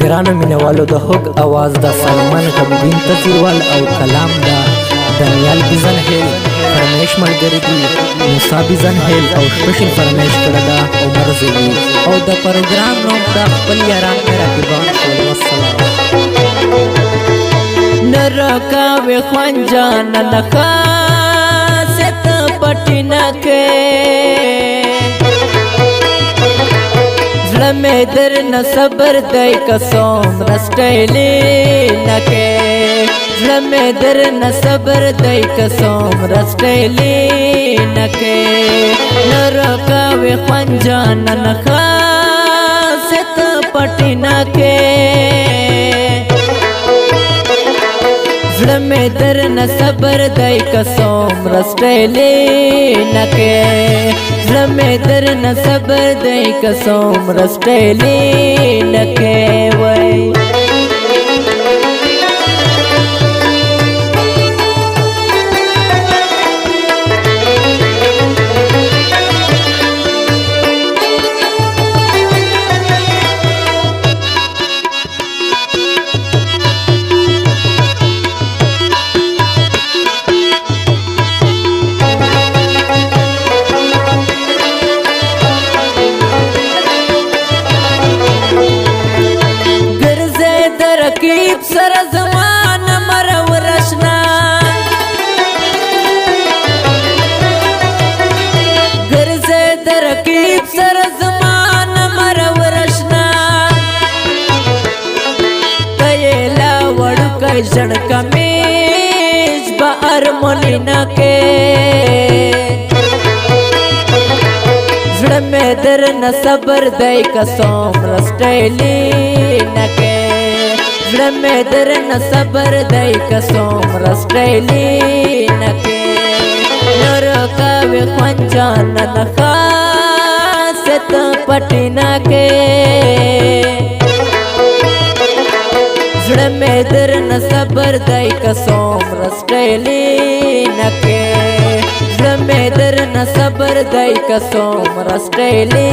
ګرانو مینوالو د هوګ اواز د سلمان غمګین تصویروال او کلام د دانیال بیزن هیل فرمیش ملګری دی موسی بیزن هیل او سپیشل فرمیش کړه دا عمر زوی او د پروګرام نوم د خپل یاران راکبان ټول والسلام نرکاوي خوانجان لکه ست پټینا کې زړه مې درنه صبر دی قسم رسټیلې نه کې زړه مې درنه صبر دی قسم رسټیلې نه کې نرکاوي خوانجان لکه ست پټینا کې زړه مې درنه صبر دی قسم رسټیلې نه کې زړه مې درنه صبر دی قسم رسټیلې نه کې وای رقیب سر زمان مرورشنا گرزه در رقیب سر زمان مرورشنا تیلا وڑکای جڑکا میش با ارمونینا کے زڑ میں درن صبر دائی قسم رسٹیلی نکے زړه مې درنه صبر دی قسم رسټیلې نه کې نرکاوي خوانجان لکه ست پټینا کې زړه مې درنه صبر دی قسم رسټیلې نه کې زړه مې درنه صبر دی قسم رسټیلې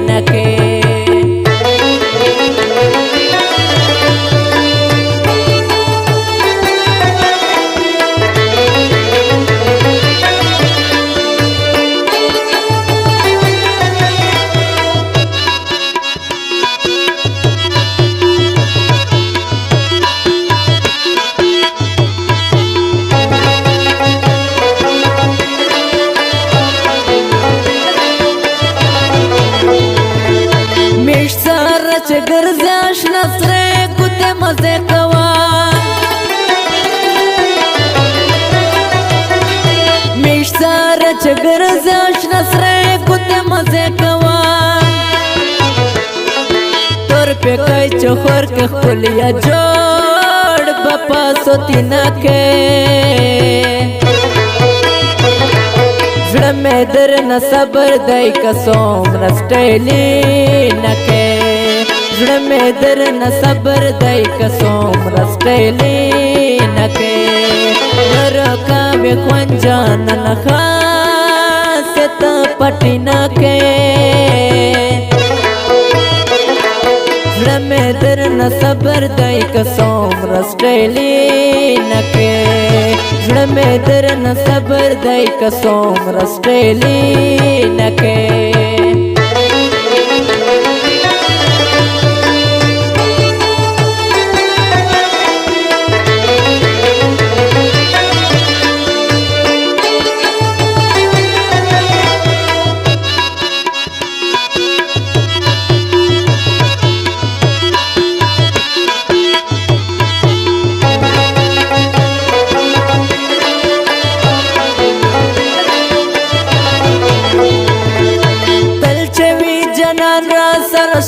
نه کې گرزش نصره کتے مزے کوا میشتار چه گرزش نصره کتے مزے کوا تور پہ کئی چخور کے خلیا جوڑ بپا سوتی نکے زړه مې درنه صبر دی قسم رسټیلې نه کې زړه مې درنه صبر دی قسم رسټیلې نه کې نرکاوي خوانجان لکه ست پټینا کې زړه مې درنه صبر دی قسم رسټیلې نه کې زړه مې درنه صبر دی قسم رسټیلې نه کې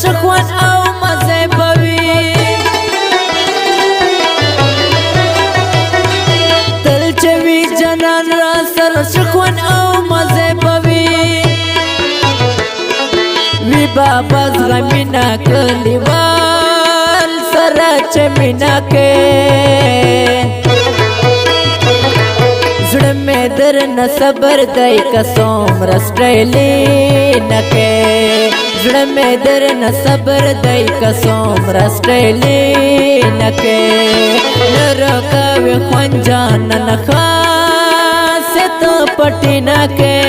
شخوان او مزه بوي تل چوي جنان را سر شخوان او مزه بوي وی بابا زمینا کلیوال سر چمینا کې زړه مې درنه نه صبر دی کسوم رستړلی نکې زړه مې در نه صبر دی کسوم رستړلی نکې نه راکوي خوند جانه نه خاص ته پټې نکې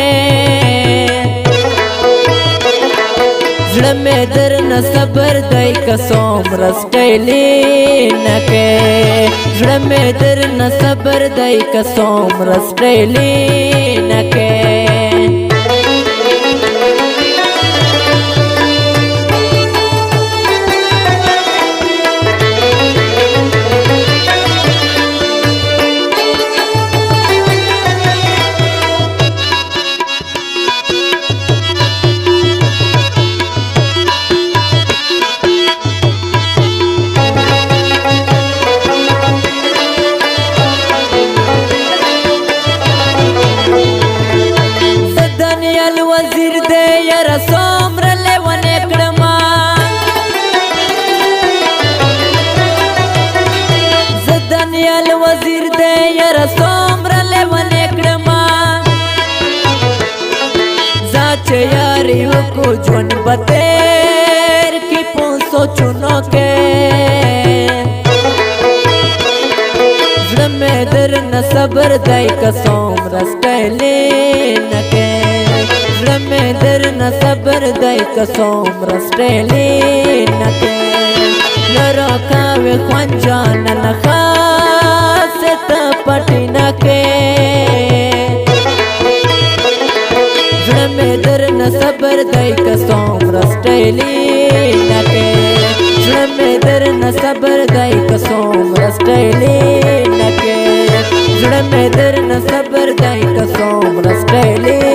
زړه مې در نه صبر دی کسوم رستړلی نکې زړه مې در نه صبر دی کسوم رستړلی نکې وزیر دې یاره څومره لیونی کړمه زه دانیال وزیر دې یاره څومره لیونی کړمه زه چې یاري وکړو ژوند به تېر کړي په سوچونو کې زړه مې در نه صبر دی کسوم رستړلی نکې زړه مې در نه صبر دی کسوم رستړلی نکې نه راکوي خوند جانه نه خاص ته پټې نکې زړه مې در نه صبر دی کسوم رستړلی نکې زړه مې در نه صبر دی کسوم رستړلی نکې زړه مې در نه صبر دی کسوم رستړلی